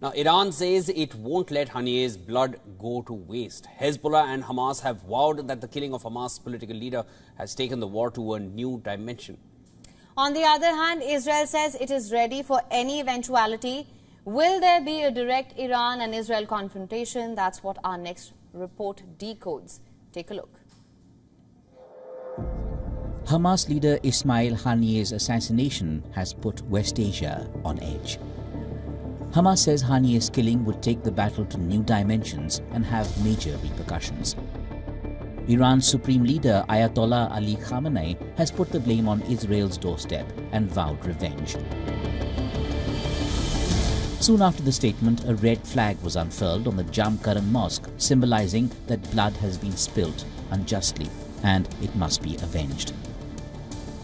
Now, Iran says it won't let Haniyeh's blood go to waste. Hezbollah and Hamas have vowed that the killing of Hamas political leader has taken the war to a new dimension. On the other hand, Israel says it is ready for any eventuality. Will there be a direct Iran and Israel confrontation? That's what our next report decodes. Take a look. Hamas leader Ismail Haniyeh's assassination has put West Asia on edge. Hamas says Haniyeh's killing would take the battle to new dimensions and have major repercussions. Iran's supreme leader Ayatollah Ali Khamenei has put the blame on Israel's doorstep and vowed revenge. Soon after the statement, a red flag was unfurled on the Jamkaran Mosque, symbolizing that blood has been spilt unjustly and it must be avenged.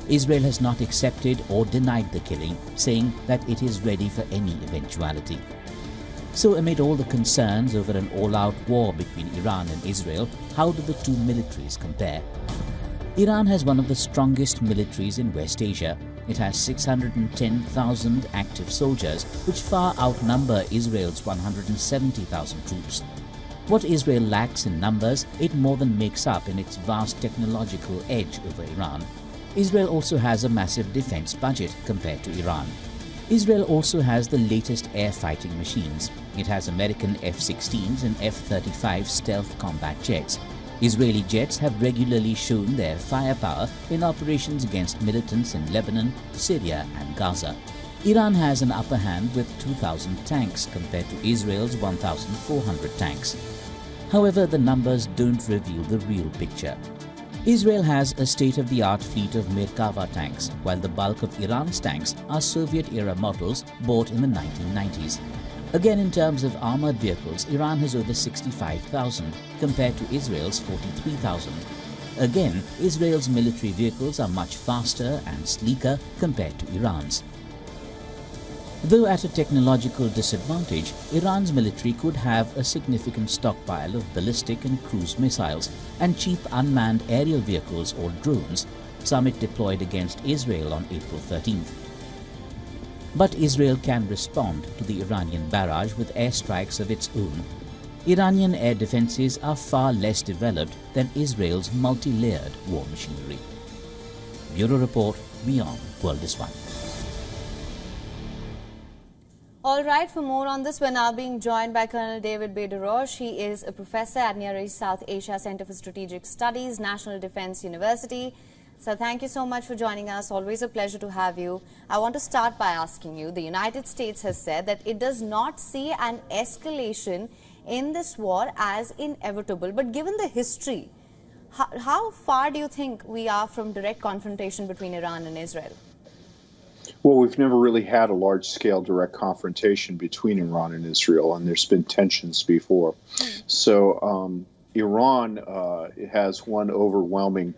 Israel has not accepted or denied the killing, saying that it is ready for any eventuality. So amid all the concerns over an all-out war between Iran and Israel, how do the two militaries compare? Iran has one of the strongest militaries in West Asia. It has 610,000 active soldiers, which far outnumber Israel's 170,000 troops. What Israel lacks in numbers, it more than makes up in its vast technological edge over Iran. Israel also has a massive defense budget compared to Iran. Israel also has the latest air fighting machines. It has American F-16s and F-35 stealth combat jets. Israeli jets have regularly shown their firepower in operations against militants in Lebanon, Syria and Gaza. Iran has an upper hand with 2,000 tanks compared to Israel's 1,400 tanks. However, the numbers don't reveal the real picture. Israel has a state-of-the-art fleet of Merkava tanks, while the bulk of Iran's tanks are Soviet-era models bought in the 1990s. Again, in terms of armored vehicles, Iran has over 65,000 compared to Israel's 43,000. Again, Israel's military vehicles are much faster and sleeker compared to Iran's. Though at a technological disadvantage, Iran's military could have a significant stockpile of ballistic and cruise missiles and cheap unmanned aerial vehicles or drones, some it deployed against Israel on April 13th. But Israel can respond to the Iranian barrage with airstrikes of its own. Iranian air defenses are far less developed than Israel's multi-layered war machinery. Bureau Report, WION World is One. All right, for more on this, we're now being joined by Colonel David Bedirosh. He is a professor at Near East South Asia Center for Strategic Studies, National Defense University. So thank you so much for joining us. Always a pleasure to have you. I want to start by asking you, the United States has said that it does not see an escalation in this war as inevitable. But given the history, how far do you think we are from direct confrontation between Iran and Israel? Well, we've never really had a large-scale direct confrontation between Iran and Israel, and there's been tensions before. So Iran has one overwhelming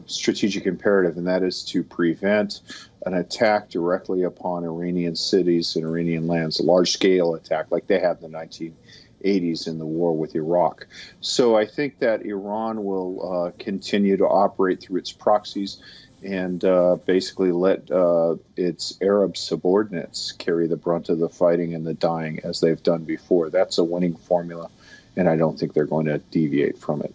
strategic imperative, and that is to prevent an attack directly upon Iranian cities and Iranian lands, a large-scale attack like they had in the 1980s in the war with Iraq. So I think that Iran will continue to operate through its proxies and basically let its Arab subordinates carry the brunt of the fighting and the dying as they've done before. That's a winning formula, and I don't think they're going to deviate from it.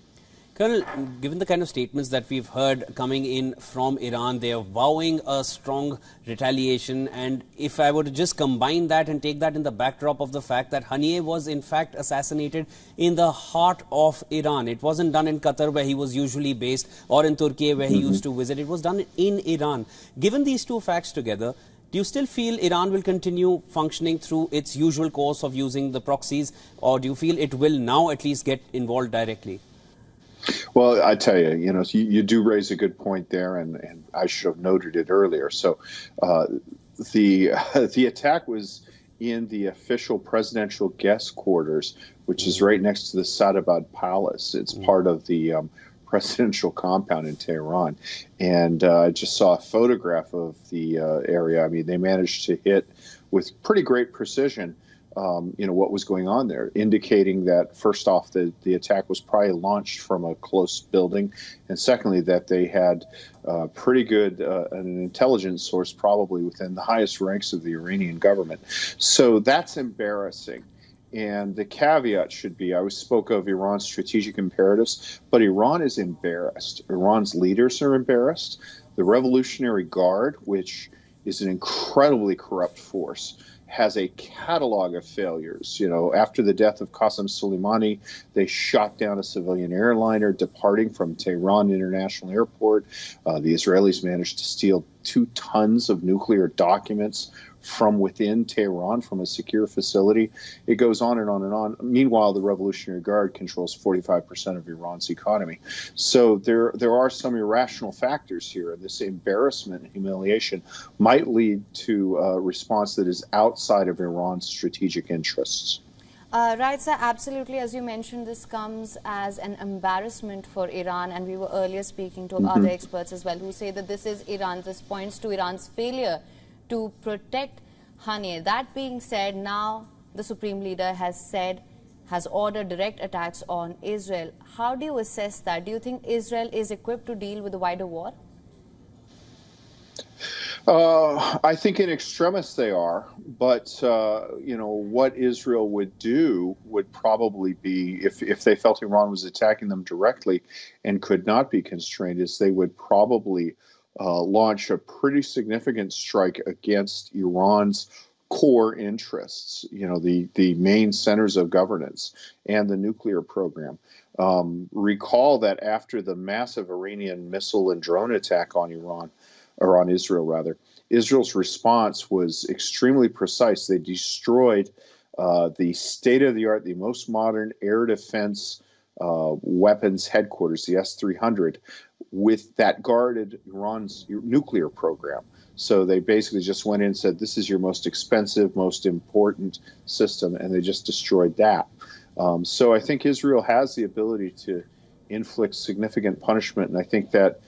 Colonel, given the kind of statements that we've heard coming in from Iran, they are vowing a strong retaliation. And if I were to just combine that and take that in the backdrop of the fact that Haniyeh was in fact assassinated in the heart of Iran. It wasn't done in Qatar where he was usually based or in Turkey where he used to visit. It was done in Iran. Given these two facts together, do you still feel Iran will continue functioning through its usual course of using the proxies, or do you feel it will now at least get involved directly? Well, I tell you, you do raise a good point there, and I should have noted it earlier. So the attack was in the official presidential guest quarters, which is right next to the Sadabad Palace. It's part of the presidential compound in Tehran. And I just saw a photograph of the area. I mean, they managed to hit with pretty great precision what was going on there, indicating that, first off, the attack was probably launched from a close building, and secondly, that they had pretty good an intelligence source probably within the highest ranks of the Iranian government. So that's embarrassing. And the caveat should be, I spoke of Iran's strategic imperatives, but Iran is embarrassed. Iran's leaders are embarrassed. The Revolutionary Guard, which is an incredibly corrupt force, has a catalog of failures. After the death of Qasem Soleimani, they shot down a civilian airliner departing from Tehran International Airport. The Israelis managed to steal 2 tons of nuclear documents from within Tehran, from a secure facility. It goes on and on and on. Meanwhile, the Revolutionary Guard controls 45% of Iran's economy. So there are some irrational factors here. This embarrassment and humiliation might lead to a response that is outside of Iran's strategic interests. Right, sir, absolutely. As you mentioned, this comes as an embarrassment for Iran, and we were earlier speaking to other experts as well who say that this points to Iran's failure to protect Haniyeh. That being said, now the Supreme Leader has ordered direct attacks on Israel. How do you assess that? Do you think Israel is equipped to deal with the wider war? I think in extremis they are, but what Israel would do would probably be, if they felt Iran was attacking them directly and could not be constrained, is they would probably launch a pretty significant strike against Iran's core interests, the main centers of governance and the nuclear program. Recall that after the massive Iranian missile and drone attack on Israel rather, Israel's response was extremely precise. They destroyed the state-of-the-art, the most modern air defense weapons headquarters, the S-300, with that guarded Iran's nuclear program. So they basically just went in and said, this is your most expensive, most important system, and they just destroyed that. So I think Israel has the ability to inflict significant punishment, and I think that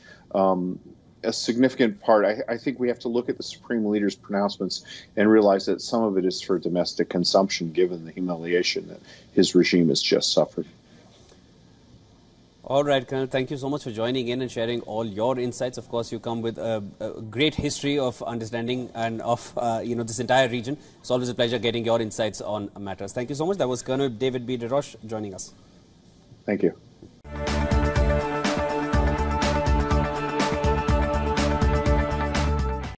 a significant part, I think we have to look at the Supreme Leader's pronouncements and realize that some of it is for domestic consumption, given the humiliation that his regime has just suffered. All right, Colonel, thank you so much for joining in and sharing all your insights. Of course, you come with a great history of understanding and of this entire region. It's always a pleasure getting your insights on matters. Thank you so much. That was Colonel David B. DeRoche joining us. Thank you.